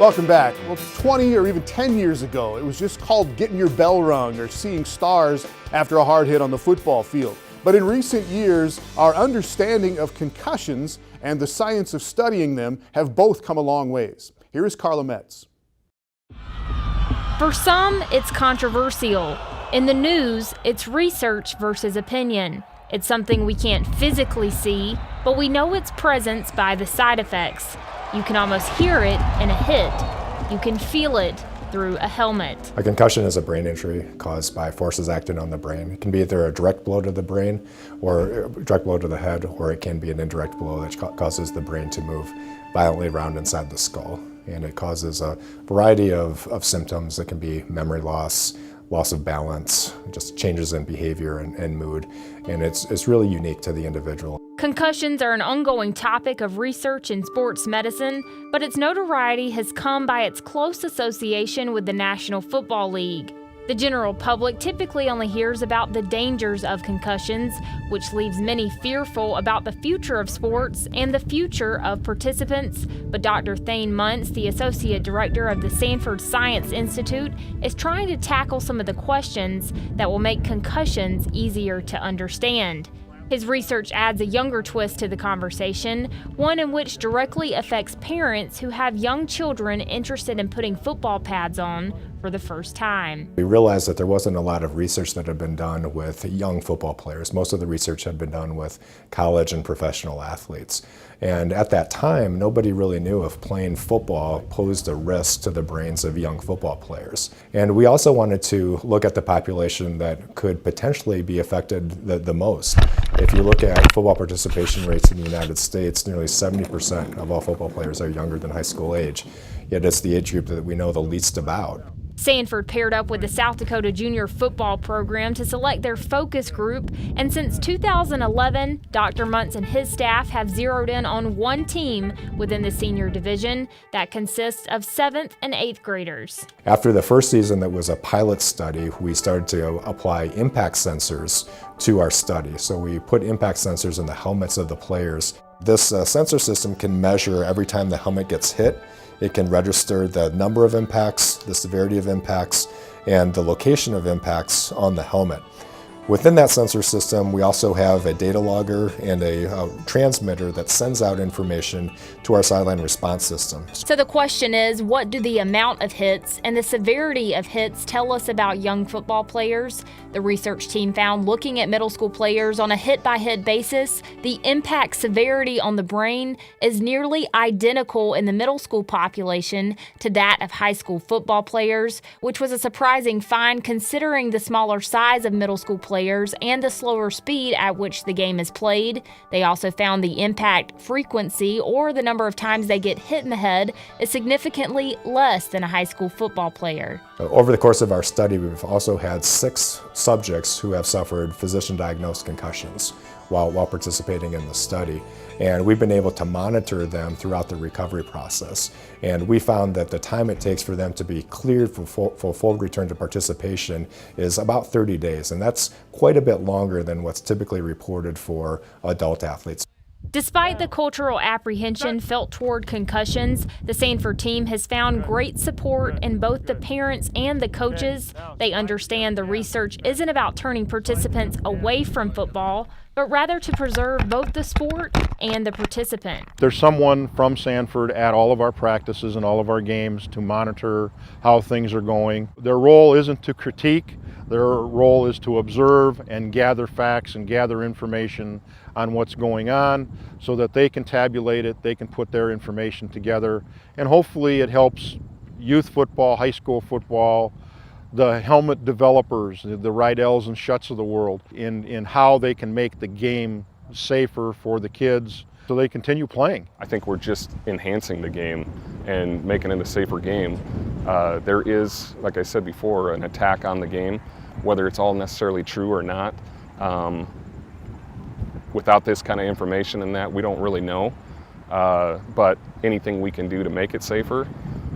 Welcome back. Well, 20 or even 10 years ago, it was just called getting your bell rung or seeing stars after a hard hit on the football field. But in recent years, our understanding of concussions and the science of studying them have both come a long ways. Here is Carla Metts. For some, it's controversial. In the news, it's research versus opinion. It's something we can't physically see, but we know its presence by the side effects. You can almost hear it in a hit. You can feel it through a helmet. A concussion is a brain injury caused by forces acting on the brain. It can be either a direct blow to the brain or a direct blow to the head, or it can be an indirect blow that causes the brain to move violently around inside the skull. And it causes a variety of symptoms. It can be memory loss, loss of balance, just changes in behavior and mood. And it's really unique to the individual. Concussions are an ongoing topic of research in sports medicine, but its notoriety has come by its close association with the National Football League. The general public typically only hears about the dangers of concussions, which leaves many fearful about the future of sports and the future of participants. But Dr. Thane Muntz, the Associate Director of the Sanford Science Institute, is trying to tackle some of the questions that will make concussions easier to understand. His research adds a younger twist to the conversation, one in which directly affects parents who have young children interested in putting football pads on for the first time. We realized that there wasn't a lot of research that had been done with young football players. Most of the research had been done with college and professional athletes. And at that time, nobody really knew if playing football posed a risk to the brains of young football players. And we also wanted to look at the population that could potentially be affected the most. If you look at football participation rates in the United States, nearly 70% of all football players are younger than high school age. Yet it's the age group that we know the least about. Sanford paired up with the South Dakota Junior Football Program to select their focus group, and since 2011, Dr. Muntz and his staff have zeroed in on one team within the senior division that consists of 7th and 8th graders. After the first season that was a pilot study, we started to apply impact sensors to our study. So we put impact sensors in the helmets of the players. This sensor system can measure every time the helmet gets hit. It can register the number of impacts, the severity of impacts, and the location of impacts on the helmet. Within that sensor system, we also have a data logger and a transmitter that sends out information to our sideline response system. So the question is, what do the amount of hits and the severity of hits tell us about young football players? The research team found, looking at middle school players on a hit-by-hit basis, the impact severity on the brain is nearly identical in the middle school population to that of high school football players, which was a surprising find considering the smaller size of middle school players and the slower speed at which the game is played. They also found the impact frequency, or the number of times they get hit in the head, is significantly less than a high school football player. Over the course of our study, we've also had 6 subjects who have suffered physician-diagnosed concussions while participating in the study. And we've been able to monitor them throughout the recovery process. And we found that the time it takes for them to be cleared for full return to participation is about 30 days. And that's quite a bit longer than what's typically reported for adult athletes. Despite the cultural apprehension felt toward concussions, the Sanford team has found great support in both the parents and the coaches. They understand the research isn't about turning participants away from football, but rather to preserve both the sport and the participant. There's someone from Sanford at all of our practices and all of our games to monitor how things are going. Their role isn't to critique. Their role is to observe and gather facts and gather information on what's going on so that they can tabulate it, they can put their information together, and hopefully it helps youth football, high school football, the helmet developers, the Rydels and Schutz of the world, in how they can make the game safer for the kids so they continue playing. I think we're just enhancing the game and making it a safer game. There is, like I said before, an attack on the game, whether it's all necessarily true or not. Without this kind of information and that, we don't really know. But anything we can do to make it safer,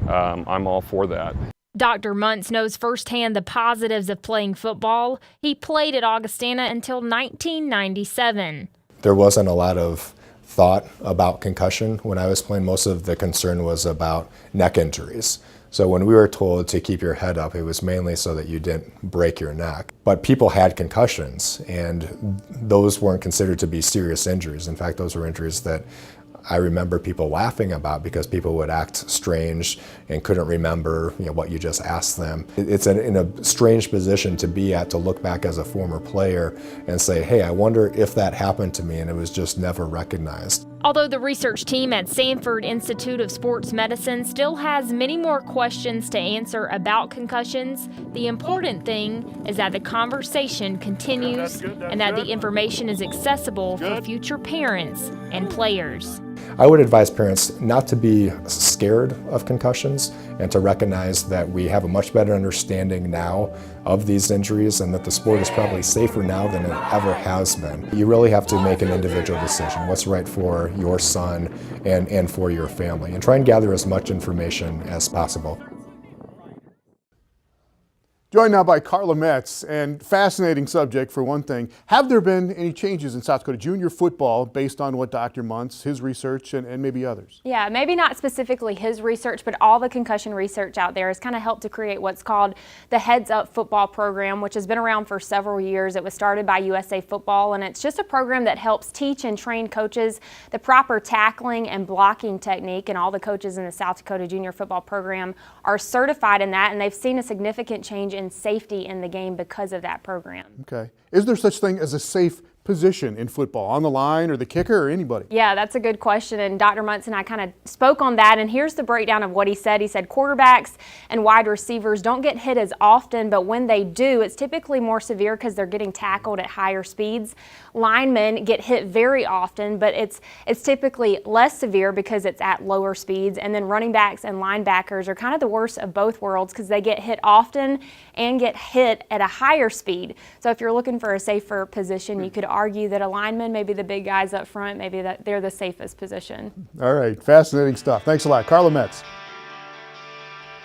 I'm all for that. Dr. Muntz knows firsthand the positives of playing football. He played at Augustana until 1997. There wasn't a lot of thought about concussion when I was playing. Most of the concern was about neck injuries. So when we were told to keep your head up, it was mainly so that you didn't break your neck. But people had concussions, and those weren't considered to be serious injuries. In fact, those were injuries that I remember people laughing about because people would act strange and couldn't remember, what you just asked them. It's in a strange position to be at, to look back as a former player and say, hey, I wonder if that happened to me, and it was just never recognized. Although the research team at Sanford Institute of Sports Medicine still has many more questions to answer about concussions, the important thing is that the conversation continues and that the information is accessible for future parents and players. I would advise parents not to be scared of concussions and to recognize that we have a much better understanding now of these injuries and that the sport is probably safer now than it ever has been. You really have to make an individual decision, what's right for your son and for your family, and try and gather as much information as possible. Joined now by Carla Metts, and fascinating subject for one thing. Have there been any changes in South Dakota junior football based on what Dr. Muntz, his research, and maybe others? Yeah, maybe not specifically his research, but all the concussion research out there has kind of helped to create what's called the Heads Up Football Program, which has been around for several years. It was started by USA Football, and it's just a program that helps teach and train coaches the proper tackling and blocking technique, and all the coaches in the South Dakota junior football program are certified in that, and they've seen a significant change in safety in the game because of that program. Okay. Is there such thing as a safe position in football, on the line or the kicker or anybody? Yeah, that's a good question, and Dr. Muntz and I kind of spoke on that, and here's the breakdown of what he said. He said quarterbacks and wide receivers don't get hit as often, but when they do, it's typically more severe because they're getting tackled at higher speeds. Linemen get hit very often, but it's typically less severe because it's at lower speeds, and then running backs and linebackers are kind of the worst of both worlds because they get hit often and get hit at a higher speed. So if you're looking for a safer position, you could argue that a lineman, maybe the big guys up front, maybe that they're the safest position. All right, fascinating stuff. Thanks a lot, Carla Metts.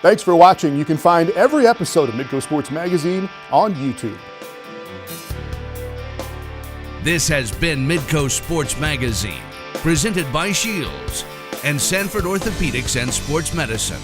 Thanks for watching. You can find every episode of Midco Sports Magazine on YouTube. This has been Midco Sports Magazine, presented by Shields and Sanford Orthopedics and Sports Medicine.